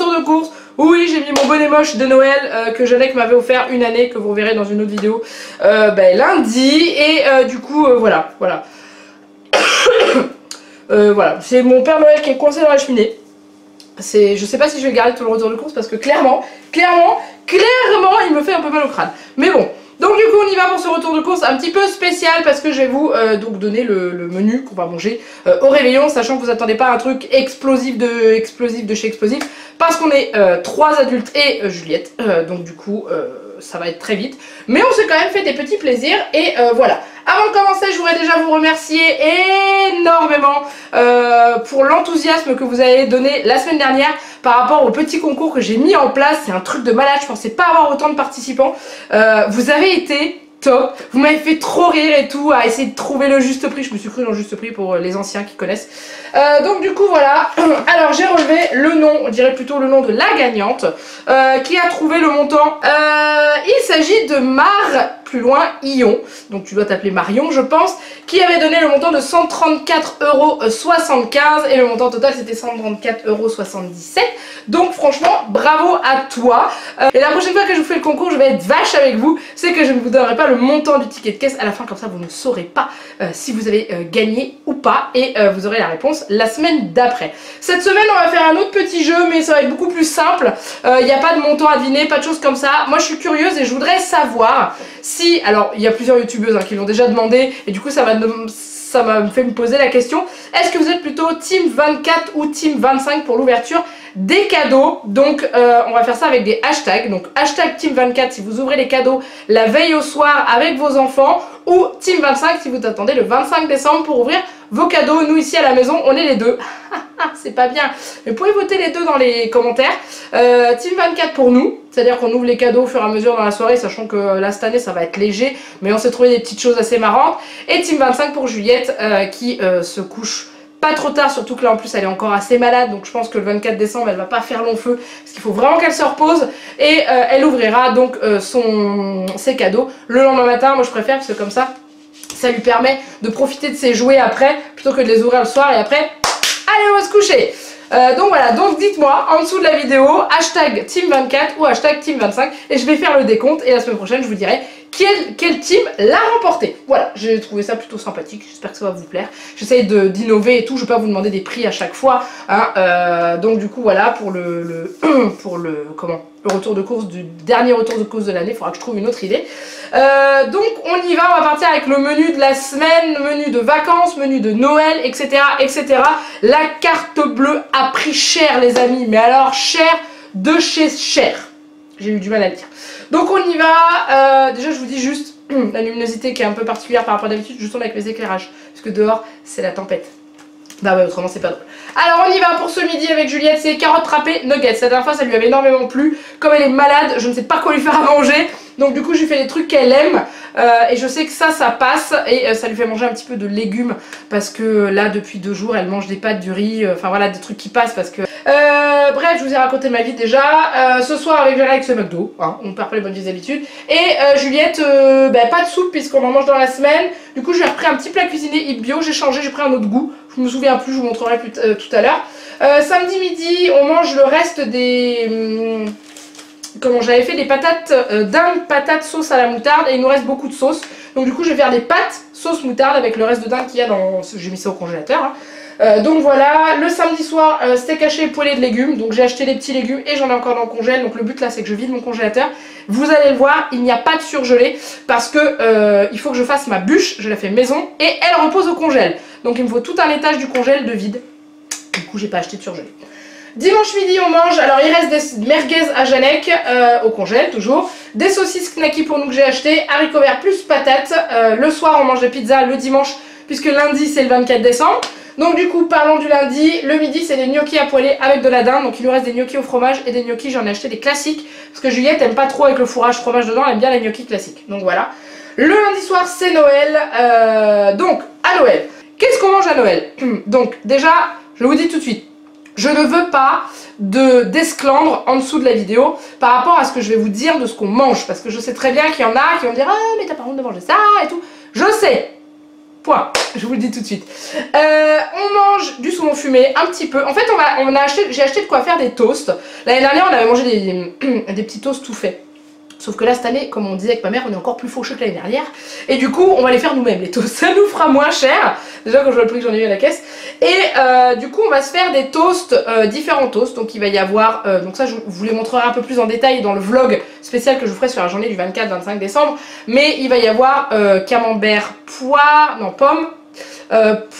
retour de course. Oui, j'ai mis mon bonnet moche de Noël que Jeannette m'avait offert une année, que vous verrez dans une autre vidéo lundi. Et du coup, voilà. Voilà, c'est mon Père Noël qui est coincé dans la cheminée. Je sais pas si je vais le garder tout le retour de course parce que clairement, il me fait un peu mal au crâne. Mais bon. Donc du coup on y va pour ce retour de course un petit peu spécial parce que je vais vous donc donner le menu qu'on va manger au réveillon, sachant que vous attendez pas un truc explosif de chez Explosif parce qu'on est 3 adultes et Juliette, donc du coup ça va être très vite. Mais on s'est quand même fait des petits plaisirs et voilà. Avant de commencer, je voudrais déjà vous remercier énormément pour l'enthousiasme que vous avez donné la semaine dernière par rapport au petit concours que j'ai mis en place. C'est un truc de malade, je pensais pas avoir autant de participants. Vous avez été top, vous m'avez fait trop rire et tout, à essayer de trouver le juste prix. Je me suis cru dans le juste prix pour les anciens qui connaissent. Donc du coup voilà, alors j'ai relevé le nom, on dirait plutôt le nom de la gagnante qui a trouvé le montant. Il s'agit de plus loin Ion, donc tu dois t'appeler Marion je pense, qui avait donné le montant de 134,75 € et le montant total c'était 134,77 €. Donc franchement bravo à toi. Et la prochaine fois que je vous fais le concours je vais être vache avec vous, c'est que je ne vous donnerai pas le montant du ticket de caisse à la fin, comme ça vous ne saurez pas si vous avez gagné ou pas et vous aurez la réponse la semaine d'après. Cette semaine on va faire un autre petit jeu mais ça va être beaucoup plus simple, il n'y a pas de montant à deviner, pas de choses comme ça. Moi je suis curieuse et je voudrais savoir si, alors il y a plusieurs youtubeuses qui l'ont déjà demandé et du coup ça m'a fait me poser la question, est-ce que vous êtes plutôt team 24 ou team 25 pour l'ouverture des cadeaux? Donc on va faire ça avec des hashtags, donc hashtag team 24 si vous ouvrez les cadeaux la veille au soir avec vos enfants, ou team 25 si vous attendez le 25 décembre pour ouvrir vos cadeaux. Nous ici à la maison on est les deux. C'est pas bien, mais vous pouvez voter les deux dans les commentaires. Team 24 pour nous, c'est-à-dire qu'on ouvre les cadeaux au fur et à mesure dans la soirée, sachant que là cette année ça va être léger, mais on s'est trouvé des petites choses assez marrantes. Et Team 25 pour Juliette qui se couche pas trop tard, surtout que là en plus elle est encore assez malade, donc je pense que le 24 décembre elle va pas faire long feu, parce qu'il faut vraiment qu'elle se repose, et elle ouvrira donc ses cadeaux le lendemain matin. Moi je préfère parce que comme ça lui permet de profiter de ses jouets après, plutôt que de les ouvrir le soir et après, allez on va se coucher. Donc voilà, donc dites-moi en dessous de la vidéo hashtag team 24 ou hashtag team 25 et je vais faire le décompte et la semaine prochaine je vous dirai quel team l'a remporté. Voilà, j'ai trouvé ça plutôt sympathique, j'espère que ça va vous plaire. J'essaye d'innover et tout, je vais pas vous demander des prix à chaque fois, hein. Donc du coup voilà, pour le retour de course, du dernier retour de course de l'année, il faudra que je trouve une autre idée. Donc on y va, on va partir avec le menu de la semaine, menu de vacances, menu de Noël, etc. etc. La carte bleue a pris cher les amis, mais alors cher de chez cher. J'ai eu du mal à le dire. Donc on y va, déjà je vous dis juste la luminosité qui est un peu particulière par rapport à d'habitude, je tourne avec mes éclairages, parce que dehors c'est la tempête. Bah ouais, autrement c'est pas drôle. Alors on y va pour ce midi avec Juliette, c'est carottes râpées nuggets. La dernière fois ça lui avait énormément plu, comme elle est malade, je ne sais pas quoi lui faire à manger, donc du coup je lui fais des trucs qu'elle aime, et je sais que ça passe, et ça lui fait manger un petit peu de légumes, parce que là depuis 2 jours elle mange des pâtes, du riz, enfin voilà des trucs qui passent parce que... bref, je vous ai raconté ma vie déjà. Ce soir avec Alex le McDo, hein, on perd pas les bonnes vieilles habitudes. Et Juliette, pas de soupe puisqu'on en mange dans la semaine. Du coup, j'ai repris un petit plat cuisiné hip bio, j'ai changé, j'ai pris un autre goût. Je me souviens plus, je vous montrerai tout à l'heure. Samedi midi, on mange le reste des... comment j'avais fait des patates, dinde, patates, sauce à la moutarde, et il nous reste beaucoup de sauce. Donc du coup, je vais faire des pâtes, sauce moutarde avec le reste de dinde qu'il y a dans... J'ai mis ça au congélateur, hein. Donc voilà, le samedi soir, steak haché et poêlé de légumes. Donc j'ai acheté des petits légumes et j'en ai encore dans le congèle. Donc le but là c'est que je vide mon congélateur. Vous allez le voir, il n'y a pas de surgelé parce que il faut que je fasse ma bûche, je la fais maison et elle repose au congèle. Donc il me faut tout un étage du congèle de vide. Du coup j'ai pas acheté de surgelé. Dimanche midi on mange, alors il reste des merguez à Janec au congèle toujours, des saucisses knacky pour nous que j'ai acheté, haricots verts plus patates. Le soir on mange des pizzas le dimanche puisque lundi c'est le 24 décembre. Donc du coup parlons du lundi, le midi c'est des gnocchis à poêler avec de la dinde, donc il nous reste des gnocchis au fromage et des gnocchis, j'en ai acheté des classiques, parce que Juliette aime pas trop avec le fourrage fromage dedans, elle aime bien les gnocchis classiques, donc voilà. Le lundi soir c'est Noël, donc à Noël, qu'est-ce qu'on mange à Noël? Donc déjà, je vous dis tout de suite, je ne veux pas d'esclandre en dessous de la vidéo par rapport à ce que je vais vous dire de ce qu'on mange, parce que je sais très bien qu'il y en a qui vont me dire « Ah mais t'as pas honte de manger ça et tout », je sais. Point, je vous le dis tout de suite. On mange du saumon fumé, un petit peu. En fait, j'ai acheté de quoi faire des toasts. L'année dernière, on avait mangé des petits toasts tout faits. Sauf que là, cette année, comme on disait avec ma mère, on est encore plus faucheux que l'année dernière. Et du coup, on va les faire nous-mêmes, les toasts. Ça nous fera moins cher. Déjà, quand je vois le prix que j'en ai eu à la caisse. Et du coup, on va se faire des toasts, différents toasts. Donc, il va y avoir... donc ça, je vous les montrerai un peu plus en détail dans le vlog spécial que je vous ferai sur la journée du 24-25 décembre. Mais il va y avoir camembert, poire... Non, pomme.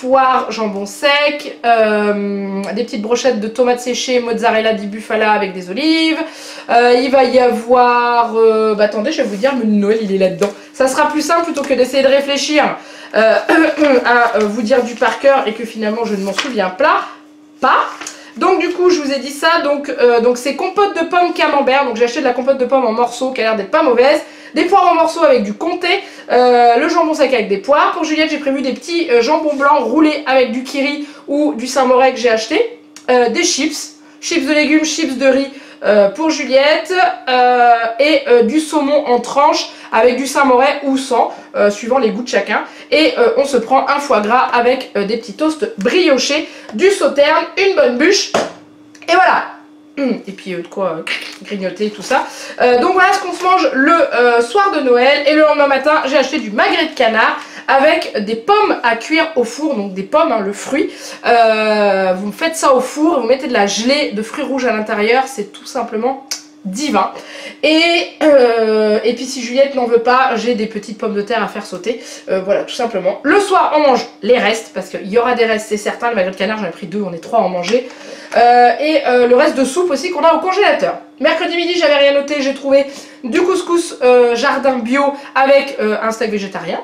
Poire, jambon sec, des petites brochettes de tomates séchées, mozzarella di bufala avec des olives. Il va y avoir... attendez, je vais vous dire, le Noël il est là-dedans. Ça sera plus simple plutôt que d'essayer de réfléchir à vous dire du par cœur et que finalement je ne m'en souviens pas. Donc du coup je vous ai dit ça, donc c'est compote de pommes camembert. Donc j'ai acheté de la compote de pommes en morceaux qui a l'air d'être pas mauvaise. Des poires en morceaux avec du comté, le jambon sec avec des poires. Pour Juliette, j'ai prévu des petits jambons blancs roulés avec du kiri ou du Saint-Moré que j'ai acheté. Des chips de légumes, chips de riz pour Juliette. Et du saumon en tranches avec du Saint-Moré ou sans, suivant les goûts de chacun. Et on se prend un foie gras avec des petits toasts briochés, du sauterne, une bonne bûche. Et voilà. Et puis de quoi grignoter tout ça. Donc voilà ce qu'on se mange le soir de Noël. Et le lendemain matin j'ai acheté du magret de canard avec des pommes à cuire au four. Donc des pommes, hein, le fruit. Vous faites ça au four, vous mettez de la gelée de fruits rouges à l'intérieur. C'est tout simplement divin. Et puis si Juliette n'en veut pas, j'ai des petites pommes de terre à faire sauter. Voilà, tout simplement. Le soir on mange les restes parce qu'il y aura des restes, c'est certain. Le magret de canard j'en ai pris 2, on est 3 à en manger. Le reste de soupe aussi qu'on a au congélateur. Mercredi midi j'avais rien noté, j'ai trouvé du couscous jardin bio avec un steak végétarien.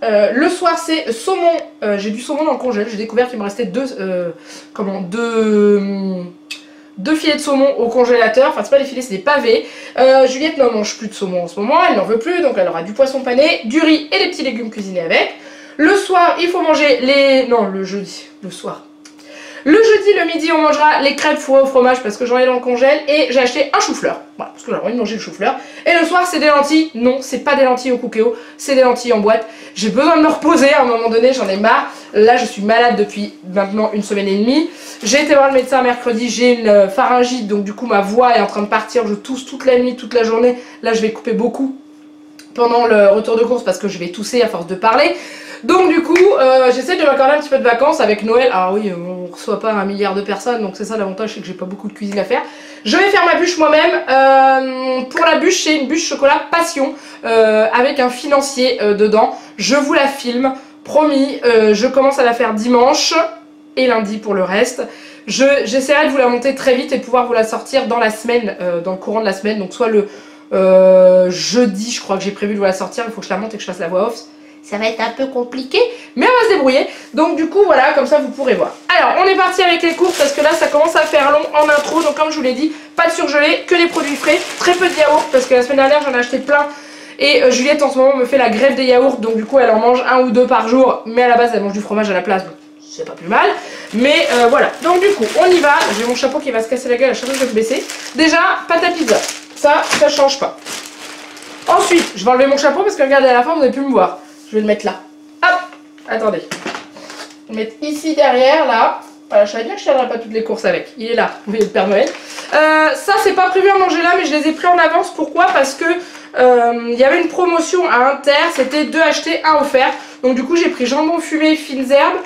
Le soir c'est saumon, j'ai du saumon dans le congèle, j'ai découvert qu'il me restait deux filets de saumon au congélateur, enfin c'est pas des filets, c'est des pavés. Juliette n'en mange plus de saumon en ce moment, elle n'en veut plus, donc elle aura du poisson pané, du riz et des petits légumes cuisinés avec. Le soir il faut manger les... non, le jeudi, le soir. Le jeudi, le midi, on mangera les crêpes fourrées au fromage parce que j'en ai dans le congèle et j'ai acheté un chou-fleur. Voilà, parce que j'ai envie de manger le chou-fleur. Et le soir, c'est des lentilles. Non, c'est pas des lentilles au cookéo, c'est des lentilles en boîte. J'ai besoin de me reposer à un moment donné, j'en ai marre. Là, je suis malade depuis maintenant 1 semaine et demie. J'ai été voir le médecin mercredi, j'ai une pharyngite, donc du coup, ma voix est en train de partir. Je tousse toute la nuit, toute la journée. Là, je vais couper beaucoup pendant le retour de course parce que je vais tousser à force de parler. Donc du coup, j'essaie de m'accorder un petit peu de vacances avec Noël. Alors oui, on reçoit pas 1 milliard de personnes, donc c'est ça l'avantage, c'est que j'ai pas beaucoup de cuisine à faire. Je vais faire ma bûche moi-même. Pour la bûche, c'est une bûche chocolat passion avec un financier dedans. Je vous la filme, promis. Je commence à la faire dimanche et lundi pour le reste. J'essaierai de vous la monter très vite et de pouvoir vous la sortir dans la semaine, dans le courant de la semaine. Donc soit le jeudi, je crois que j'ai prévu de vous la sortir. Il faut que je la monte et que je fasse la voix off. Ça va être un peu compliqué, mais on va se débrouiller. Donc du coup, voilà, comme ça vous pourrez voir. Alors, on est parti avec les courses parce que là, ça commence à faire long en intro. Donc comme je vous l'ai dit, pas de surgelé, que des produits frais. Très peu de yaourt parce que la semaine dernière, j'en ai acheté plein. Et Juliette, en ce moment, me fait la grève des yaourts. Donc du coup, elle en mange 1 ou 2 par jour. Mais à la base, elle mange du fromage à la place. Donc c'est pas plus mal. Mais voilà. Donc du coup, on y va. J'ai mon chapeau qui va se casser la gueule à chaque fois que je vais se baisser. Déjà, pâte à pizza. Ça change pas. Ensuite, je vais enlever mon chapeau parce que regardez, à la fin, vous n'avez plus me voir. Je vais le mettre là. Hop, attendez. Je vais le mettre ici derrière, là. Voilà, je savais bien que je tiendrais pas toutes les courses avec. Il est là, vous voyez le Père Noël. Ça, c'est pas prévu à manger là, mais je les ai pris en avance. Pourquoi? Parce que il y avait une promotion à Inter. C'était 2 achetés, 1 offert. Donc du coup, j'ai pris jambon fumé, fines herbes,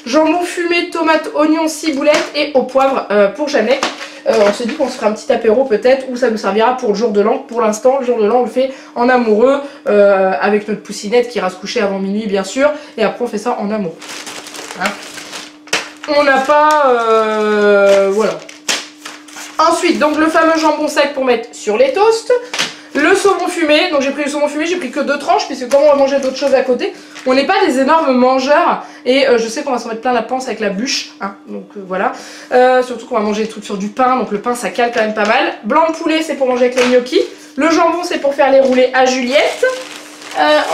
jambon fumé, tomate, oignon, ciboulette et au poivre pour Jeannette. On s'est dit qu'on se fera un petit apéro peut-être, ou ça nous servira pour le jour de l'an. Pour l'instant, le jour de l'an, on le fait en amoureux, avec notre poussinette qui ira se coucher avant minuit, bien sûr. Et après, on fait ça en amour. Hein, on n'a pas... voilà. Ensuite, donc le fameux jambon sec pour mettre sur les toasts. Le saumon fumé, donc j'ai pris le saumon fumé, j'ai pris que 2 tranches, puisque comme on va manger d'autres choses à côté, on n'est pas des énormes mangeurs, et je sais qu'on va s'en mettre plein la panse avec la bûche, hein, donc voilà. Surtout qu'on va manger des trucs sur du pain, donc le pain ça cale quand même pas mal. Blanc de poulet c'est pour manger avec les gnocchis, le jambon c'est pour faire les roulés à Juliette.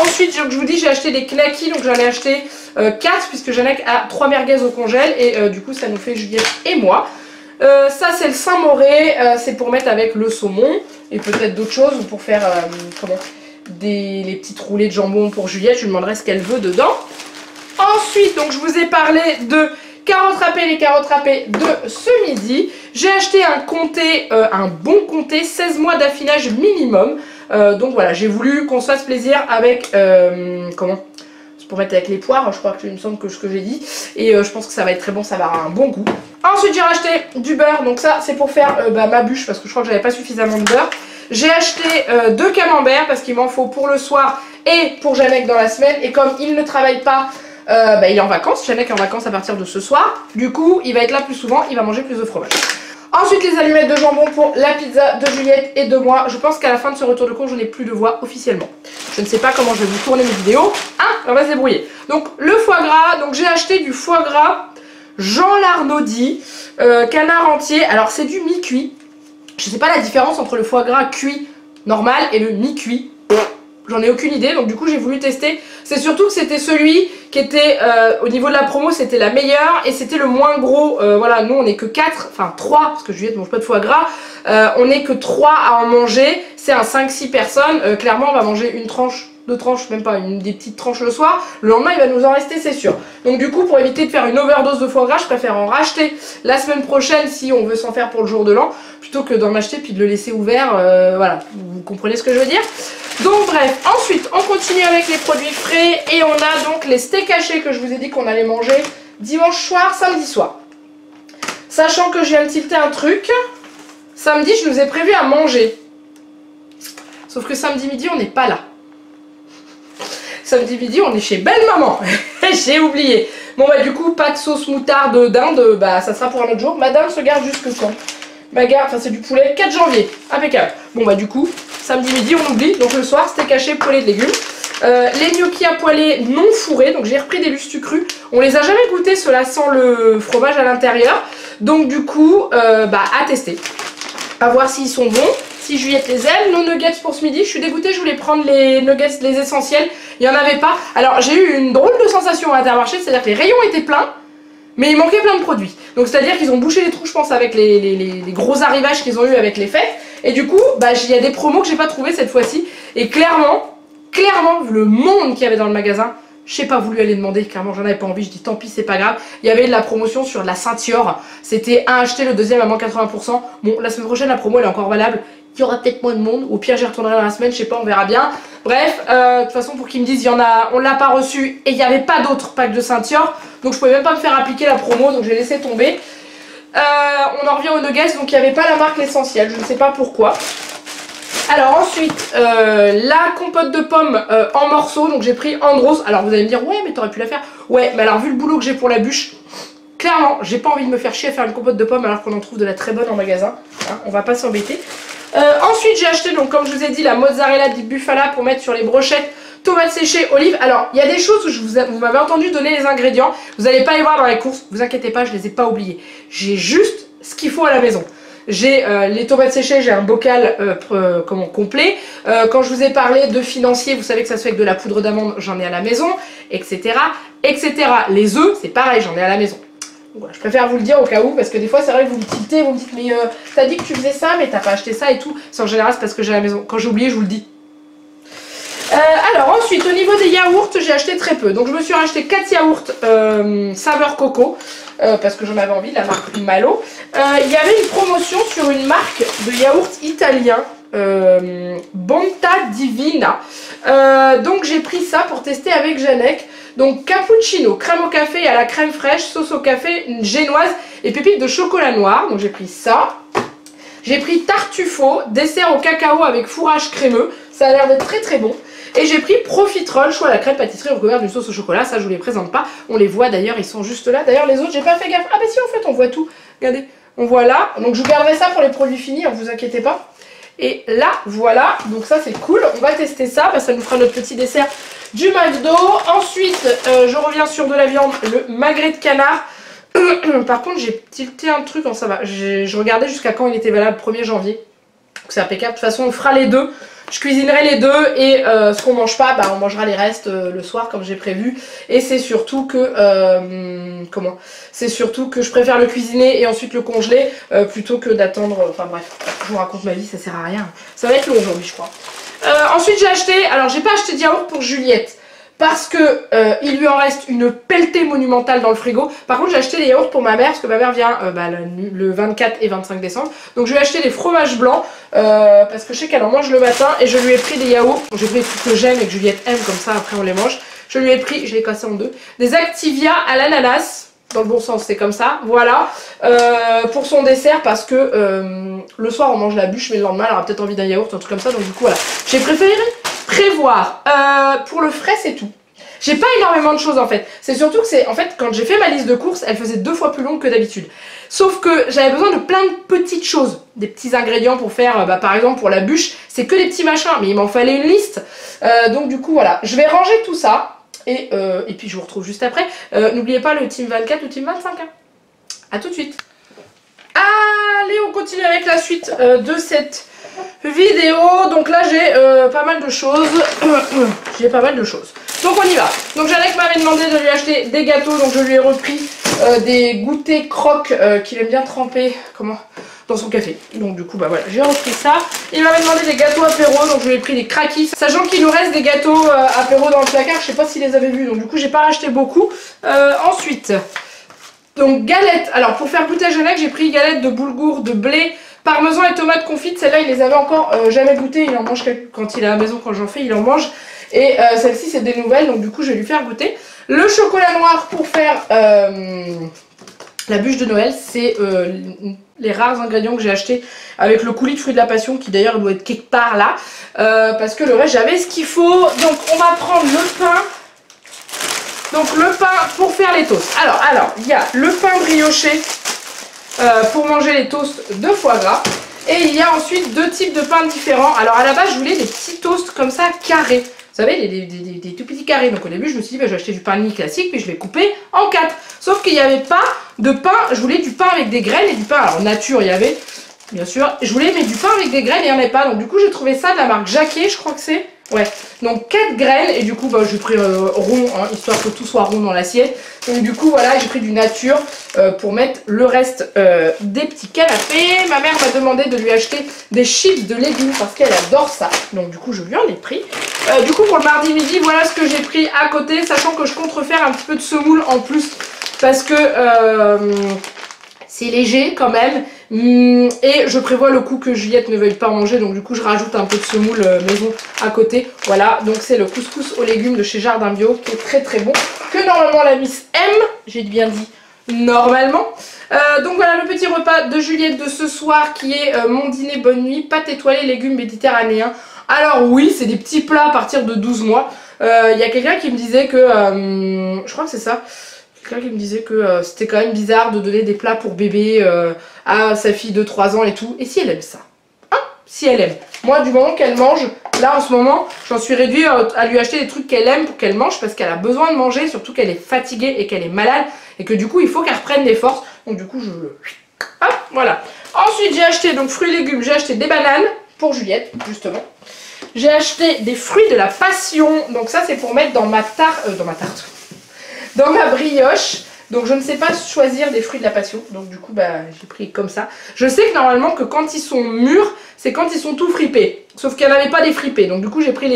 Ensuite, je vous dis, j'ai acheté des knackis, donc j'en ai acheté 4, puisque Jeannette a 3 merguez au congèle, et du coup ça nous fait Juliette et moi. Ça c'est le Saint-Moré, c'est pour mettre avec le saumon et peut-être d'autres choses ou pour faire les petites roulées de jambon pour Juliette, je lui demanderai ce qu'elle veut dedans. Ensuite, donc je vous ai parlé de carottes râpées, les carottes râpées de ce midi. J'ai acheté un comté, un bon comté, 16 mois d'affinage minimum. Donc voilà, j'ai voulu qu'on se fasse plaisir avec, comment, c'est pour mettre avec les poires, je crois que il me semble que ce que j'ai dit. Et je pense que ça va être très bon, ça va avoir un bon goût. Ensuite j'ai racheté du beurre, donc ça c'est pour faire ma bûche parce que je crois que j'avais pas suffisamment de beurre. J'ai acheté 2 camemberts parce qu'il m'en faut pour le soir et pour Janek dans la semaine. Et comme il ne travaille pas, il est en vacances, Janek est en vacances à partir de ce soir. Du coup il va être là plus souvent, il va manger plus de fromage. Ensuite les allumettes de jambon pour la pizza de Juliette et de moi. Je pense qu'à la fin de ce retour de cours je n'ai plus de voix officiellement. Je ne sais pas comment je vais vous tourner mes vidéos. Hein, on va se débrouiller. Donc le foie gras, donc j'ai acheté du foie gras Jean Larnaudy, canard entier. Alors c'est du mi-cuit. Je sais pas la différence entre le foie gras cuit normal et le mi-cuit. J'en ai aucune idée, donc du coup j'ai voulu tester. C'est surtout que c'était celui qui était, au niveau de la promo, c'était la meilleure et c'était le moins gros. Voilà, nous on est que 4, enfin 3, parce que Juliette ne mange pas de foie gras. On est que 3 à en manger. C'est un 5-6 personnes. Clairement, on va manger une tranche, 2 tranches, même pas, des petites tranches le soir. Le lendemain, il va nous en rester, c'est sûr. Donc du coup, pour éviter de faire une overdose de foie gras, je préfère en racheter la semaine prochaine si on veut s'en faire pour le jour de l'an, plutôt que d'en acheter puis de le laisser ouvert. Voilà, vous comprenez ce que je veux dire. Donc bref, ensuite on continue avec les produits frais et on a donc les steaks hachés que je vous ai dit qu'on allait manger dimanche soir, samedi soir. Sachant que je viens de tilter un truc, samedi je nous ai prévu à manger. Sauf que samedi midi on n'est pas là. Samedi midi on est chez belle maman. J'ai oublié. Bon bah du coup pas de sauce moutarde d'Inde, bah ça sera pour un autre jour. Madame se garde jusque quand? Ma garde, enfin c'est du poulet, 4 janvier, impeccable. Bon bah du coup, samedi midi on oublie, donc le soir steak haché, poêlé de légumes. Les gnocchis à poêler non fourrés, donc j'ai repris des lustres crus. On les a jamais goûtés, ceux-là sans le fromage à l'intérieur. Donc du coup, à tester. À voir s'ils sont bons, si Juliette les aime. Nos nuggets pour ce midi, je suis dégoûtée, je voulais prendre les nuggets, les essentiels. Il n'y en avait pas. Alors j'ai eu une drôle de sensation à Intermarché, c'est-à-dire que les rayons étaient pleins. Mais il manquait plein de produits. Donc c'est à dire qu'ils ont bouché les trous je pense avec les gros arrivages qu'ils ont eu avec les fêtes. Et du coup il y a des promos que j'ai pas trouvé cette fois-ci. Et clairement vu le monde qu'il y avait dans le magasin, j'ai pas voulu aller demander, clairement j'en avais pas envie, je dis tant pis c'est pas grave. Il y avait de la promotion sur de la Saint-Yor, c'était un acheté le deuxième à moins 80%. Bon la semaine prochaine la promo elle est encore valable. Il y aura peut-être moins de monde, au pire j'y retournerai dans la semaine, je sais pas, on verra bien. Bref, de toute façon pour qu'ils me disent il y en a, on l'a pas reçu et il n'y avait pas d'autres packs de Saint-Yor, donc je pouvais même pas me faire appliquer la promo, donc j'ai laissé tomber. On en revient aux nuggets, donc il n'y avait pas la marque l'essentiel, je ne sais pas pourquoi. Alors ensuite, la compote de pommes en morceaux, donc j'ai pris Andros. Alors vous allez me dire ouais mais t'aurais pu la faire. Ouais mais alors vu le boulot que j'ai pour la bûche, clairement j'ai pas envie de me faire chier à faire une compote de pommes alors qu'on en trouve de la très bonne en magasin, hein, on va pas s'embêter. Ensuite j'ai acheté donc comme je vous ai dit la mozzarella di bufala pour mettre sur les brochettes, tomates séchées, olives. Alors il y a des choses où vous m'avez entendu donner les ingrédients, vous n'allez pas les voir dans les courses, vous inquiétez pas, je les ai pas oubliés. J'ai juste ce qu'il faut à la maison. J'ai les tomates séchées, j'ai un bocal complet. Quand je vous ai parlé de financier, vous savez que ça se fait avec de la poudre d'amande, j'en ai à la maison, etc. etc. Les œufs, c'est pareil, j'en ai à la maison. Voilà, je préfère vous le dire au cas où, parce que des fois c'est vrai que vous me tiltez, vous me dites mais t'as dit que tu faisais ça mais t'as pas acheté ça et tout. C'est en général c'est parce que j'ai à la maison. Quand j'ai oublié je vous le dis. Alors ensuite au niveau des yaourts j'ai acheté très peu. Donc je me suis racheté 4 yaourts saveur coco. Parce que j'en avais envie, la marque Malo. Il y avait une promotion sur une marque de yaourt italien, Bonta Divina. Donc j'ai pris ça pour tester avec Janek. Donc cappuccino, crème au café et à la crème fraîche, sauce au café génoise et pépites de chocolat noir. Donc j'ai pris ça. J'ai pris tartufo, dessert au cacao avec fourrage crémeux. Ça a l'air d'être très très bon. Et j'ai pris profiterole, choix à la crème pâtisserie recouvert d'une sauce au chocolat. Ça je vous les présente pas. On les voit d'ailleurs, ils sont juste là. D'ailleurs les autres j'ai pas fait gaffe. Ah bah si en fait on voit tout. Regardez, on voit là. Donc je vous garderai ça pour les produits finis, ne vous inquiétez pas. Et là voilà, donc ça c'est cool. On va tester ça, parce que ça nous fera notre petit dessert du McDo. Ensuite je reviens sur de la viande, le magret de canard. Par contre j'ai tilté un truc, ça va. Je regardais jusqu'à quand il était valable, 1er janvier. Donc c'est impeccable, de toute façon on fera les deux. Je cuisinerai les deux et ce qu'on mange pas, on mangera les restes le soir comme j'ai prévu. Et c'est surtout que c'est surtout que je préfère le cuisiner et ensuite le congeler plutôt que d'attendre. Enfin bref, je vous raconte ma vie, ça sert à rien. Ça va être long aujourd'hui je crois. Ensuite j'ai acheté, alors j'ai pas acheté de yaourt pour Juliette parce que il lui en reste une pelletée monumentale dans le frigo. Par contre j'ai acheté des yaourts pour ma mère parce que ma mère vient le 24 et 25 décembre. Donc je lui ai acheté des fromages blancs parce que je sais qu'elle en mange le matin et je lui ai pris des yaourts. J'ai pris des trucs que j'aime et que Juliette aime, comme ça après on les mange. Je lui ai pris, je l'ai cassé en deux, des Activia à l'ananas. Dans le bon sens, c'est comme ça, voilà, pour son dessert parce que le soir on mange la bûche mais le lendemain elle aura peut-être envie d'un yaourt, un truc comme ça, donc du coup voilà. J'ai préféré prévoir, pour le frais c'est tout. J'ai pas énormément de choses en fait, c'est surtout que c'est, en fait quand j'ai fait ma liste de courses, elle faisait 2 fois plus longue que d'habitude. Sauf que j'avais besoin de plein de petites choses, des petits ingrédients pour faire, par exemple pour la bûche, c'est que des petits machins, mais il m'en fallait une liste, donc du coup voilà. Je vais ranger tout ça. Et puis je vous retrouve juste après. N'oubliez pas le team 24 ou team 25. Hein. A tout de suite. Allez, on continue avec la suite de cette vidéo. Donc là j'ai pas mal de choses. J'ai pas mal de choses. Donc on y va. Donc Janek m'avait demandé de lui acheter des gâteaux. Donc je lui ai repris des goûters croques qu'il aime bien tremper. Comment ? Dans son café. Donc du coup bah voilà, j'ai repris ça. Il m'avait demandé des gâteaux apéro, donc je lui ai pris des craquis. Sachant qu'il nous reste des gâteaux apéro dans le placard, je sais pas s'il les avait vus, donc du coup j'ai pas racheté beaucoup. Ensuite, donc galettes. Alors pour faire goûter à Janek, j'ai pris galettes de boulgour, de blé, parmesan et tomates confites. Celle-là il les avait encore jamais goûtées, il en mange quand il est à la maison, quand j'en fais il en mange. Et celle-ci c'est des nouvelles, donc du coup je vais lui faire goûter. Le chocolat noir pour faire la bûche de Noël, c'est les rares ingrédients que j'ai achetés avec le coulis de fruits de la passion qui d'ailleurs doit être quelque part là parce que le reste j'avais ce qu'il faut. Donc on va prendre le pain. Donc le pain pour faire les toasts. Alors il y a le pain brioché pour manger les toasts de foie gras. Et il y a ensuite 2 types de pains différents. Alors à la base je voulais des petits toasts comme ça carrés. Vous savez, des tout petits carrés. Donc au début, je me suis dit, bah, je vais acheter du pain de mie classique, puis je vais couper en 4. Sauf qu'il n'y avait pas de pain. Je voulais du pain avec des graines et du pain. Alors nature, il y avait, bien sûr. Je voulais mais du pain avec des graines et il n'y en avait pas. Donc du coup, j'ai trouvé ça de la marque Jacquet, je crois que c'est. Ouais. Donc 4 graines et du coup, bah, j'ai pris rond, hein, histoire que tout soit rond dans l'assiette. Donc du coup, voilà, j'ai pris du nature pour mettre le reste des petits canapés. Ma mère m'a demandé de lui acheter des chips de légumes parce qu'elle adore ça. Donc du coup, je lui en ai pris. Du coup pour le mardi midi, voilà ce que j'ai pris à côté, sachant que je compte refaire un petit peu de semoule en plus parce que c'est léger quand même et je prévois le coup que Juliette ne veuille pas manger, donc du coup je rajoute un peu de semoule maison à côté. Voilà, donc c'est le couscous aux légumes de chez Jardin Bio qui est très très bon, que normalement la Miss aime, j'ai bien dit normalement. Donc voilà le petit repas de Juliette de ce soir qui est mon dîner bonne nuit, pâte étoilée, légumes méditerranéens. Alors oui, c'est des petits plats à partir de 12 mois. Il y a quelqu'un qui me disait que... je crois que c'est ça. Quelqu'un qui me disait que c'était quand même bizarre de donner des plats pour bébé à sa fille de 3 ans et tout. Et si elle aime ça, hein? Si elle aime. Moi, du moment qu'elle mange, là en ce moment, j'en suis réduite à lui acheter des trucs qu'elle aime pour qu'elle mange parce qu'elle a besoin de manger, surtout qu'elle est fatiguée et qu'elle est malade et que du coup, il faut qu'elle reprenne des forces. Donc du coup, je... Hop, voilà. Ensuite, j'ai acheté, donc fruits et légumes, j'ai acheté des bananes pour Juliette, justement. J'ai acheté des fruits de la passion. Donc ça, c'est pour mettre dans ma tarte. Dans ma brioche. Donc je ne sais pas choisir des fruits de la passion. Donc du coup, bah, j'ai pris comme ça. Je sais que normalement, que quand ils sont mûrs, c'est quand ils sont tout fripés. Sauf qu'il n'y en avait pas des fripés. Donc du coup, j'ai pris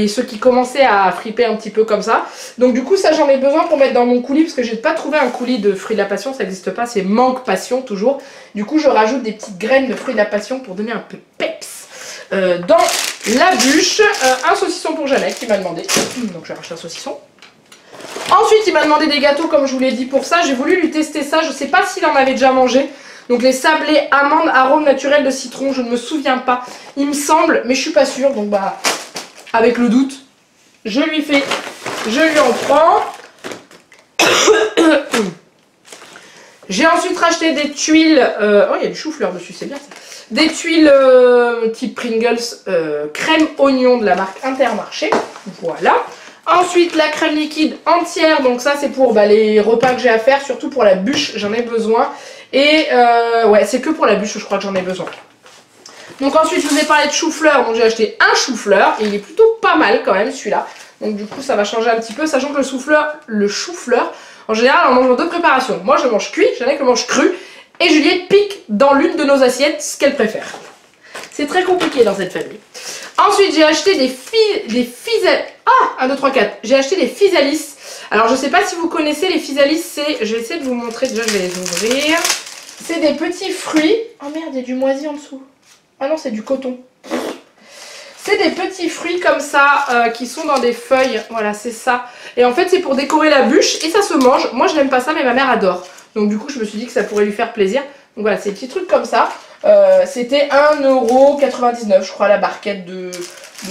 ceux qui commençaient à friper un petit peu comme ça. Donc du coup, ça, j'en ai besoin pour mettre dans mon coulis. Parce que j'ai pas trouvé un coulis de fruits de la passion. Ça n'existe pas. C'est mangue passion, toujours. Du coup, je rajoute des petites graines de fruits de la passion pour donner un peu de peps. Dans la bûche, un saucisson pour Janek qui m'a demandé, donc je vais racheter un saucisson. Ensuite il m'a demandé des gâteaux comme je vous l'ai dit pour ça, j'ai voulu lui tester ça, je sais pas s'il en avait déjà mangé. Donc les sablés amandes arôme naturel de citron, je ne me souviens pas, il me semble, mais je suis pas sûre, donc bah avec le doute, je lui en prends. J'ai ensuite racheté des tuiles, oh il y a du chou-fleur dessus, c'est bien ça. Des tuiles type Pringles crème oignon de la marque Intermarché. Voilà. Ensuite la crème liquide entière. Donc ça c'est pour les repas que j'ai à faire. Surtout pour la bûche j'en ai besoin. Et ouais c'est que pour la bûche je crois que j'en ai besoin. Donc ensuite je vous ai parlé de chou-fleur. Donc j'ai acheté un chou-fleur. Et il est plutôt pas mal quand même celui-là. Donc du coup ça va changer un petit peu. Sachant que le chou-fleur en général on mange en 2 préparations. Moi je le mange cuit. Janek le mange cru. Et Juliette pique dans l'une de nos assiettes ce qu'elle préfère. C'est très compliqué dans cette famille. Ensuite, j'ai acheté des Physalis. Ah, 1, 2, 3, 4. J'ai acheté des Physalis. Alors, je sais pas si vous connaissez les Physalis, c'est... Je vais essayer de vous montrer, déjà, je vais les ouvrir. C'est des petits fruits. Oh merde, il y a du moisi en dessous. Ah non, c'est du coton. C'est des petits fruits comme ça qui sont dans des feuilles. Voilà, c'est ça. Et en fait, c'est pour décorer la bûche et ça se mange. Moi, je n'aime pas ça, mais ma mère adore. Donc, du coup, je me suis dit que ça pourrait lui faire plaisir. Donc, voilà, c'est des petits trucs comme ça. C'était 1,99 €, je crois, la barquette de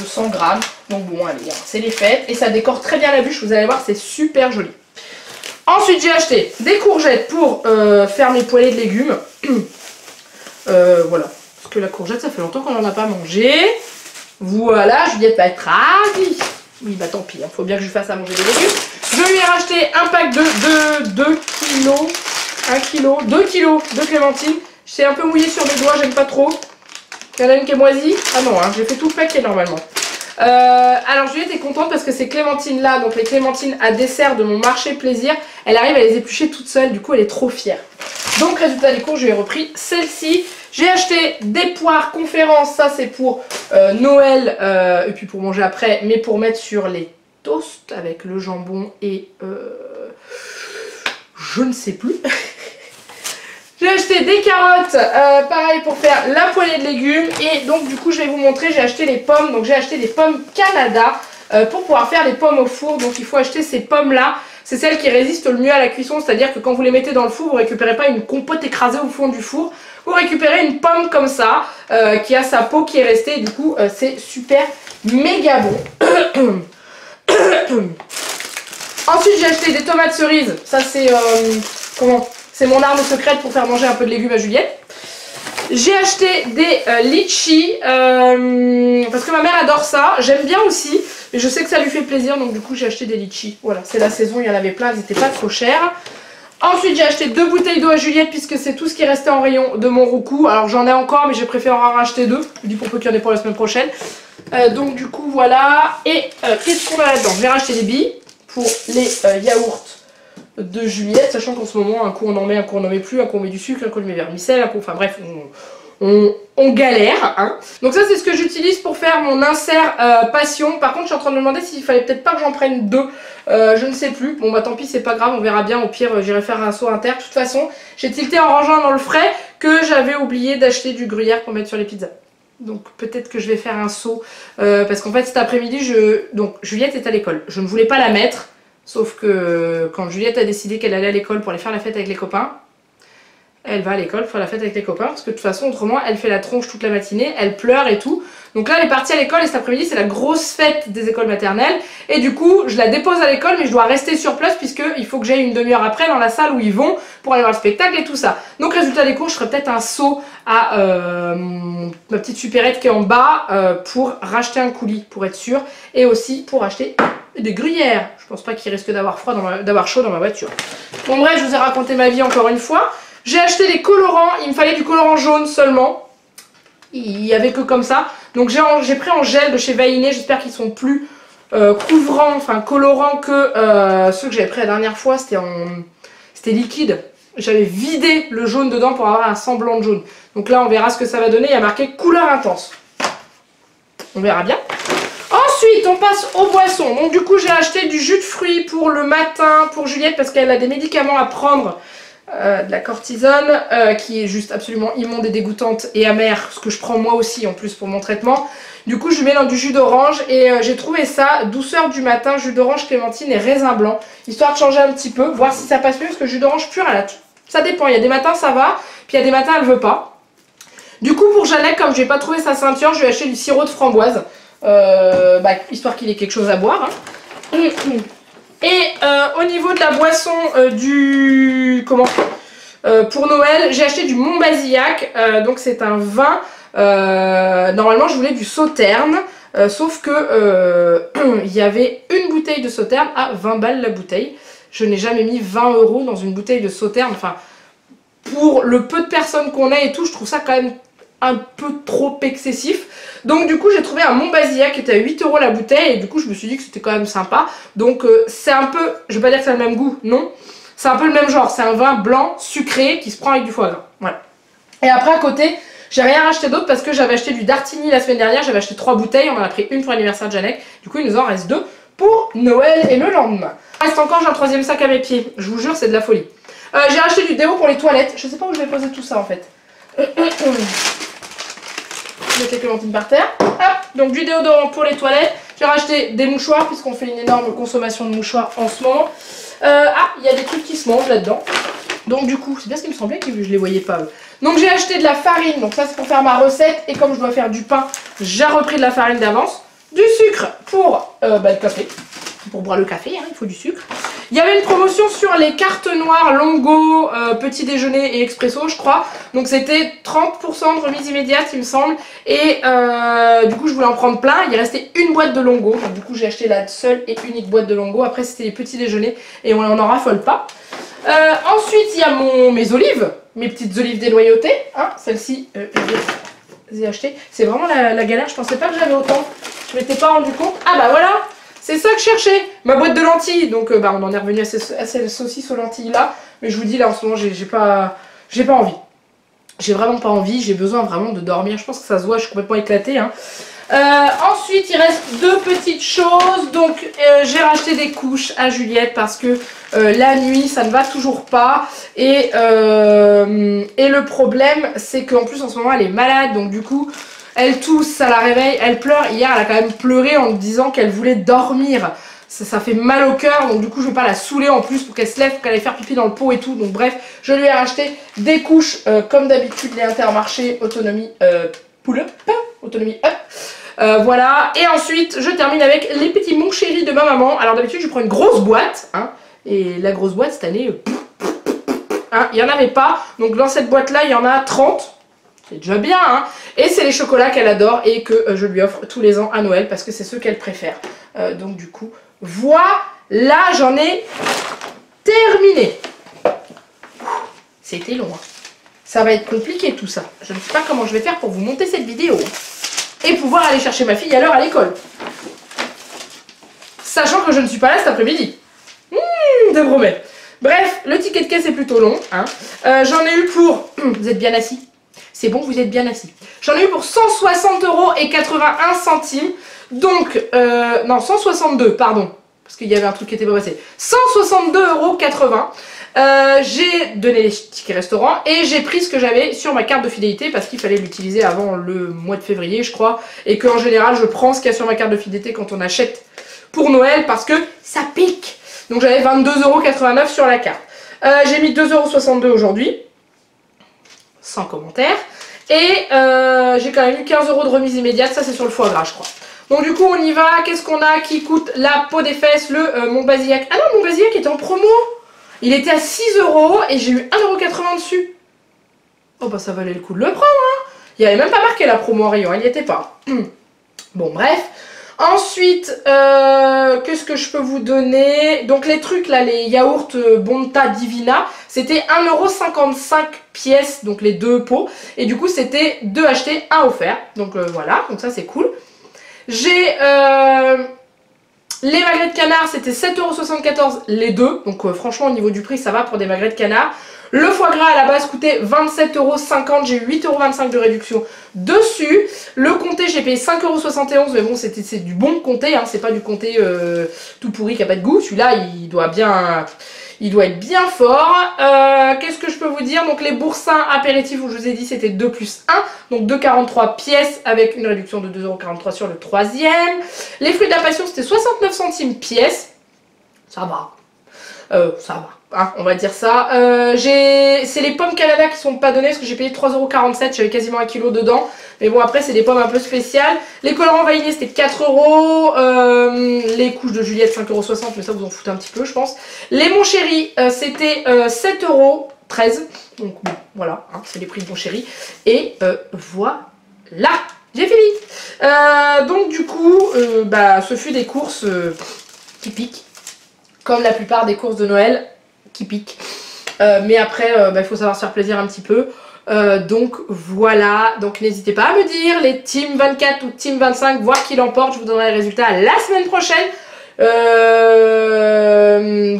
100 grammes. Donc, bon, allez, hein, c'est les fêtes. Et ça décore très bien la bûche. Vous allez voir, c'est super joli. Ensuite, j'ai acheté des courgettes pour faire mes poêlées de légumes. Voilà. Parce que la courgette, ça fait longtemps qu'on n'en a pas mangé. Voilà, Juliette va être ravie. Oui, bah tant pis, il faut bien que je lui fasse à manger des légumes. Je lui ai racheté un pack de 2 kilos. 1 kilo, 2 kilos de clémentine. C'est un peu mouillé sur mes doigts, j'aime pas trop. Il y en a une qui est moisie. Ah non, hein, j'ai fait tout le paquet normalement. Alors Juliette est contente parce que ces clémentines là, donc les clémentines à dessert de mon marché plaisir, elle arrive à les éplucher toute seule, du coup elle est trop fière. Donc résultat des courses, je lui ai repris celle-ci. J'ai acheté des poires conférence, ça c'est pour Noël et puis pour manger après, mais pour mettre sur les toasts avec le jambon et je ne sais plus. J'ai acheté des carottes, pareil pour faire la poêlée de légumes. Et donc du coup je vais vous montrer, j'ai acheté les pommes. Donc j'ai acheté des pommes Canada pour pouvoir faire les pommes au four. Donc il faut acheter ces pommes là. C'est celles qui résistent le mieux à la cuisson. C'est-à-dire que quand vous les mettez dans le four, vous ne récupérez pas une compote écrasée au fond du four. Vous récupérez une pomme comme ça, qui a sa peau qui est restée. Et du coup c'est super méga bon. Ensuite j'ai acheté des tomates cerises. Ça c'est... comment ? C'est mon arme secrète pour faire manger un peu de légumes à Juliette. J'ai acheté des litchis parce que ma mère adore ça. J'aime bien aussi, mais je sais que ça lui fait plaisir. Donc du coup j'ai acheté des litchis. Voilà, c'est la saison, il y en avait plein, elles n'étaient pas trop chères. Ensuite j'ai acheté 2 bouteilles d'eau à Juliette puisque c'est tout ce qui restait en rayon de mon roucou. Alors j'en ai encore mais j'ai préféré en racheter 2. Je dis pour peu qu'il y en ait pour la semaine prochaine. Donc du coup voilà. Et qu'est-ce qu'on a là-dedans? J'ai racheté des billes pour les yaourts de Juliette, sachant qu'en ce moment un coup on en met, un coup on n'en met plus, un coup on met du sucre, un coup on met vermicelle, un coup, enfin bref, on galère, hein. Donc ça c'est ce que j'utilise pour faire mon insert passion. Par contre je suis en train de me demander s'il fallait peut-être pas que j'en prenne 2, je ne sais plus. Bon bah tant pis, c'est pas grave, on verra bien, au pire j'irai faire un saut inter. De toute façon j'ai tilté en rangeant dans le frais que j'avais oublié d'acheter du gruyère pour mettre sur les pizzas. Donc peut-être que je vais faire un saut, parce qu'en fait cet après-midi, donc Juliette est à l'école, je ne voulais pas la mettre. Sauf que quand Juliette a décidé qu'elle allait à l'école pour aller faire la fête avec les copains, elle va à l'école faire la fête avec les copains parce que de toute façon autrement elle fait la tronche toute la matinée, elle pleure et tout. Donc là elle est partie à l'école et cet après-midi c'est la grosse fête des écoles maternelles et du coup je la dépose à l'école mais je dois rester sur place puisqu'il faut que j'aille une demi-heure après dans la salle où ils vont pour aller voir le spectacle et tout ça. Donc résultat des cours, je ferai peut-être un saut à ma petite supérette qui est en bas pour racheter un coulis pour être sûr et aussi pour acheter des gruyères. Je pense pas qu'il risque d'avoir froid, d'avoir chaud dans ma voiture. Bon bref, je vous ai raconté ma vie encore une fois. J'ai acheté des colorants, il me fallait du colorant jaune seulement. Il n'y avait que comme ça. Donc j'ai pris en gel de chez Vainé, j'espère qu'ils sont plus couvrants, enfin colorants que ceux que j'avais pris la dernière fois. C'était liquide. J'avais vidé le jaune dedans pour avoir un semblant de jaune. Donc là on verra ce que ça va donner, il y a marqué couleur intense. On verra bien. Ensuite, on passe aux boissons. Donc du coup, j'ai acheté du jus de fruits pour le matin pour Juliette parce qu'elle a des médicaments à prendre, de la cortisone, qui est juste absolument immonde et dégoûtante et amère, ce que je prends moi aussi en plus pour mon traitement. Du coup, je mets dans du jus d'orange et j'ai trouvé ça, douceur du matin, jus d'orange, clémentine et raisin blanc, histoire de changer un petit peu, voir si ça passe mieux parce que jus d'orange pur, ça dépend. Il y a des matins ça va, puis il y a des matins elle veut pas. Du coup, pour Jeannette, comme je n'ai pas trouvé sa ceinture, je vais acheter du sirop de framboise. Histoire qu'il ait quelque chose à boire, hein. Et au niveau de la boisson pour Noël, j'ai acheté du Montbazillac, donc c'est un vin, normalement je voulais du Sauterne, sauf que il y avait une bouteille de Sauterne à 20 balles la bouteille. Je n'ai jamais mis 20 € dans une bouteille de Sauterne, enfin pour le peu de personnes qu'on est et tout, je trouve ça quand même un peu trop excessif. Donc du coup j'ai trouvé un Montbazillac qui était à 8 € la bouteille et du coup je me suis dit que c'était quand même sympa. Donc c'est un peu, je vais pas dire que c'est le même goût, non. C'est un peu le même genre, c'est un vin blanc sucré qui se prend avec du foie gras. Voilà. Et après à côté, J'ai rien racheté d'autre parce que j'avais acheté du Dartini la semaine dernière, j'avais acheté 3 bouteilles, on en a pris une pour l'anniversaire de Janek, du coup il nous en reste 2 pour Noël et le lendemain. Il reste encore, j'ai un 3e sac à mes pieds, je vous jure c'est de la folie. J'ai acheté du déo pour les toilettes, je sais pas où je vais poser tout ça en fait. Je vais mettre les clémentines par terre. Hop, donc du déodorant pour les toilettes. J'ai racheté des mouchoirs puisqu'on fait une énorme consommation de mouchoirs en ce moment. Il y a des trucs qui se mangent là-dedans. Donc du coup, c'est bien ce qui me semblait que je les voyais pas eux. Donc j'ai acheté de la farine, donc ça c'est pour faire ma recette. Et comme je dois faire du pain, j'ai repris de la farine d'avance. Du sucre pour le café. Pour boire le café, hein, il faut du sucre. Il y avait une promotion sur les cartes noires Longo, petit déjeuner et expresso je crois. Donc c'était 30% de remise immédiate il me semble. Et du coup je voulais en prendre plein. Il restait une boîte de Longo. Donc du coup j'ai acheté la seule et unique boîte de Longo. Après c'était les petits déjeuners et on n'en raffole pas. Ensuite il y a mes olives. Mes petites olives dénoyautées. Hein, celles-ci je les ai achetées. C'est vraiment la galère. Je pensais pas que j'avais autant. Je m'étais pas rendu compte. Ah bah voilà. C'est ça que je cherchais, ma boîte de lentilles. Donc on en est revenu à ces saucisses aux lentilles là. Mais je vous dis là en ce moment j'ai pas envie. J'ai vraiment pas envie, j'ai besoin vraiment de dormir. Je pense que ça se voit, je suis complètement éclatée. Hein. Ensuite il reste 2 petites choses. Donc j'ai racheté des couches à Juliette parce que la nuit ça ne va toujours pas. Et le problème c'est qu'en plus en ce moment elle est malade. Donc du coup... Elle tousse, ça la réveille, elle pleure. Hier, elle a quand même pleuré en me disant qu'elle voulait dormir. Ça fait mal au cœur, donc du coup, je ne vais pas la saouler en plus pour qu'elle se lève, pour qu'elle aille faire pipi dans le pot et tout. Donc bref, je lui ai racheté des couches, comme d'habitude, les Intermarché Autonomie Pull-Up, Autonomie Up. Voilà, et ensuite, je termine avec les petits Mon Chéri de ma maman. Alors d'habitude, je prends une grosse boîte, hein, et la grosse boîte, cette année, hein, il n'y en avait pas. Donc dans cette boîte-là, il y en a 30. C'est déjà bien, hein. Et c'est les chocolats qu'elle adore et que je lui offre tous les ans à Noël parce que c'est ceux qu'elle préfère. Donc du coup, voilà, j'en ai terminé. C'était long, hein. Ça va être compliqué tout ça. Je ne sais pas comment je vais faire pour vous monter cette vidéo. Et pouvoir aller chercher ma fille à l'heure à l'école. Sachant que je ne suis pas là cet après-midi. Je promets. Bref, le ticket de caisse est plutôt long, hein. J'en ai eu pour... Vous êtes bien assis? C'est bon, vous êtes bien assis. J'en ai eu pour 160,81 €. Donc, non, 162, pardon. Parce qu'il y avait un truc qui était pas passé. 162,80 €. J'ai donné les tickets restaurant et j'ai pris ce que j'avais sur ma carte de fidélité parce qu'il fallait l'utiliser avant le mois de février, je crois. Et qu'en général, je prends ce qu'il y a sur ma carte de fidélité quand on achète pour Noël parce que ça pique. Donc, j'avais 22,89 € sur la carte. J'ai mis 2,62 € aujourd'hui. Sans commentaire. Et j'ai quand même eu 15 € de remise immédiate, ça c'est sur le foie gras je crois. Donc du coup on y va, qu'est-ce qu'on a qui coûte la peau des fesses, le Montbazillac. Ah non, Montbazillac était en promo. Il était à 6 € et j'ai eu 1,80 € dessus. Oh bah ça valait le coup de le prendre, hein. Il n'y avait même pas marqué la promo en rayon, il n'y était pas. Bon bref. Ensuite, qu'est-ce que je peux vous donner? Donc les trucs là, les yaourts Bonta Divina, c'était 1,55 € pièce, donc les 2 pots. Et du coup c'était 2 achetés, 1 offert. Donc voilà, donc ça c'est cool. J'ai les magrets de canard, c'était 7,74 € les 2. Donc franchement au niveau du prix ça va pour des magrets de canard. Le foie gras à la base coûtait 27,50 €, j'ai eu 8,25 € de réduction dessus. Le comté j'ai payé 5,71 € mais bon c'est du bon comté, hein, c'est pas du comté tout pourri qui a pas de goût. Celui-là il doit être bien fort. Qu'est-ce que je peux vous dire? Donc les boursins apéritifs où je vous ai dit c'était 2 plus 1. Donc 2,43 pièces avec une réduction de 2,43 € sur le 3e. Les fruits de la passion c'était 69 centimes pièce. Ça va. Ça va. Hein, on va dire ça. C'est les pommes Canada qui sont pas données parce que j'ai payé 3,47 €, j'avais quasiment 1 kg dedans. Mais bon après c'est des pommes un peu spéciales. Les colorants vanillés c'était 4 €. Les couches de Juliette 5,60 € mais ça vous en foutez un petit peu je pense. Les Mon Chéri c'était 7,13 €. Donc bon voilà, hein, c'est les prix de Mon Chéri. Et voilà. J'ai fini. Donc du coup ce fut des courses qui piquent. Comme la plupart des courses de Noël qui piquent. Mais après, il faut savoir se faire plaisir un petit peu. Donc voilà, donc n'hésitez pas à me dire les Team 24 ou Team 25, voir qui l'emporte. Je vous donnerai les résultats la semaine prochaine.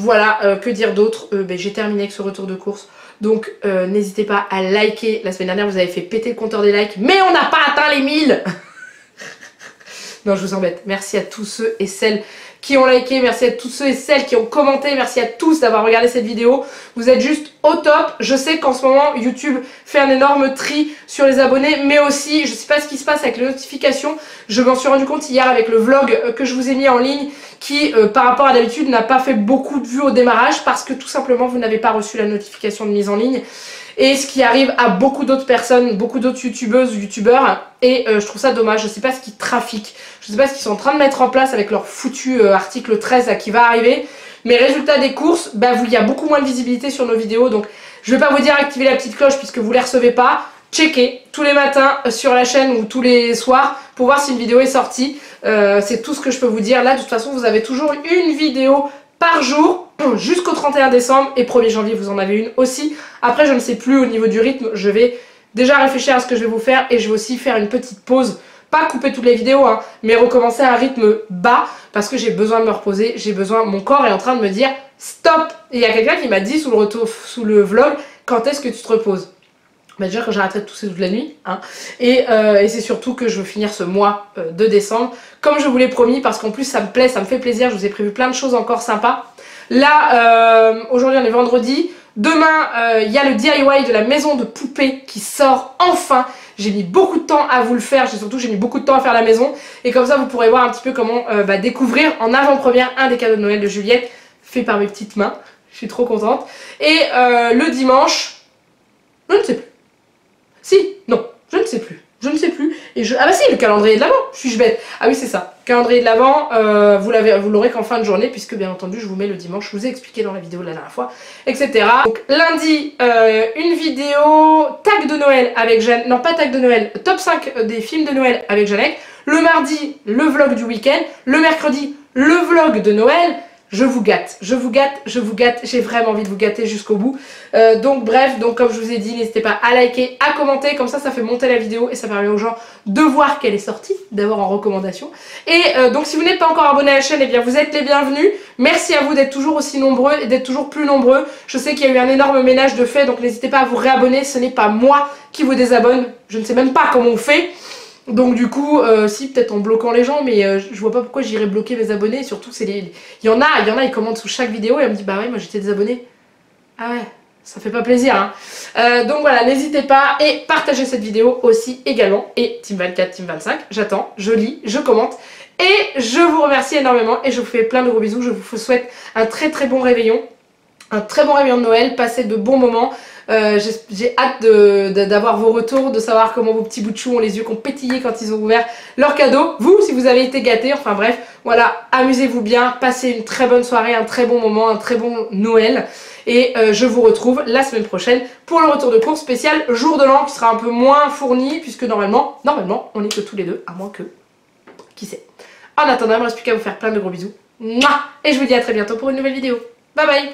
Voilà, que dire d'autre? J'ai terminé avec ce retour de course. Donc n'hésitez pas à liker. La semaine dernière vous avez fait péter le compteur des likes, mais on n'a pas atteint les 1000. Non, je vous embête. Merci à tous ceux et celles qui ont liké, merci à tous ceux et celles qui ont commenté, merci à tous d'avoir regardé cette vidéo. Vous êtes juste au top. Je sais qu'en ce moment, YouTube fait un énorme tri sur les abonnés, mais aussi, je sais pas ce qui se passe avec les notifications. Je m'en suis rendu compte hier avec le vlog que je vous ai mis en ligne, qui, par rapport à d'habitude, n'a pas fait beaucoup de vues au démarrage, parce que tout simplement, vous n'avez pas reçu la notification de mise en ligne. Et ce qui arrive à beaucoup d'autres personnes, beaucoup d'autres youtubeuses ou youtubeurs, et je trouve ça dommage. Je sais pas ce qu'ils trafiquent, je sais pas ce qu'ils sont en train de mettre en place avec leur foutu article 13 là, qui va arriver, mais résultat des courses, bah, il y a beaucoup moins de visibilité sur nos vidéos, donc je vais pas vous dire activer la petite cloche puisque vous les recevez pas. Checkez tous les matins sur la chaîne ou tous les soirs pour voir si une vidéo est sortie. C'est tout ce que je peux vous dire. Là, de toute façon, vous avez toujours une vidéo par jour jusqu'au 31 décembre et 1er janvier vous en avez une aussi. Après je ne sais plus au niveau du rythme, je vais déjà réfléchir à ce que je vais vous faire et je vais aussi faire une petite pause, pas couper toutes les vidéos hein, mais recommencer à un rythme bas parce que j'ai besoin de me reposer, j'ai besoin, mon corps est en train de me dire stop. Et il y a quelqu'un qui m'a dit sous le vlog, quand est-ce que tu te reposes? Bah déjà quand j'arrêterai de tousser toute la nuit hein. Et c'est surtout que je veux finir ce mois de décembre comme je vous l'ai promis parce qu'en plus ça me plaît, ça me fait plaisir, je vous ai prévu plein de choses encore sympas. Là aujourd'hui on est vendredi, demain il y a le DIY de la maison de poupée qui sort enfin. J'ai mis beaucoup de temps à vous le faire, surtout j'ai mis beaucoup de temps à faire la maison et comme ça vous pourrez voir un petit peu comment découvrir en avant-première un des cadeaux de Noël de Juliette fait par mes petites mains. Je suis trop contente. Et le dimanche, je ne sais plus. Si, non, je ne sais plus. Je ne sais plus. Et ah bah si, le calendrier de l'Avent. Suis-je bête? Ah oui, c'est ça. Calendrier de l'Avent, vous l'aurez qu'en fin de journée, puisque bien entendu, je vous mets le dimanche. Je vous ai expliqué dans la vidéo de la dernière fois, etc. Donc lundi, une vidéo tag de Noël avec Jeanne. Non, pas tag de Noël. Top 5 des films de Noël avec Jeannette. Le mardi, le vlog du week-end. Le mercredi, le vlog de Noël. Je vous gâte, je vous gâte, je vous gâte, j'ai vraiment envie de vous gâter jusqu'au bout. Donc bref, comme je vous ai dit, n'hésitez pas à liker, à commenter, comme ça fait monter la vidéo et ça permet aux gens de voir qu'elle est sortie, d'avoir en recommandation. Et donc si vous n'êtes pas encore abonné à la chaîne, eh bien vous êtes les bienvenus. Merci à vous d'être toujours aussi nombreux et d'être toujours plus nombreux. Je sais qu'il y a eu un énorme ménage de fait, donc n'hésitez pas à vous réabonner, ce n'est pas moi qui vous désabonne, je ne sais même pas comment on fait. Donc du coup, si peut-être en bloquant les gens, mais je vois pas pourquoi j'irais bloquer mes abonnés, surtout c'est il y en a, ils commentent sous chaque vidéo et elle me dit bah ouais moi j'étais désabonnée. Ah ouais, ça fait pas plaisir hein. Donc voilà, n'hésitez pas et partagez cette vidéo aussi également. Et Team 24, Team 25, j'attends, je lis, je commente et je vous remercie énormément et je vous fais plein de gros bisous, je vous souhaite un très très bon réveillon. Un très bon réveillon de Noël, passez de bons moments. J'ai hâte d'avoir vos retours, de savoir comment vos petits bouts de chou ont les yeux qui ont pétillé quand ils ont ouvert leur cadeau. Vous, si vous avez été gâtés, enfin bref, voilà, amusez-vous bien, passez une très bonne soirée, un très bon moment, un très bon Noël. Et je vous retrouve la semaine prochaine pour le retour de course spécial jour de l'an qui sera un peu moins fourni puisque normalement, on est que tous les deux, à moins que, qui sait. En attendant, il ne me reste plus qu'à vous faire plein de gros bisous. Mouah. Et je vous dis à très bientôt pour une nouvelle vidéo. Bye bye.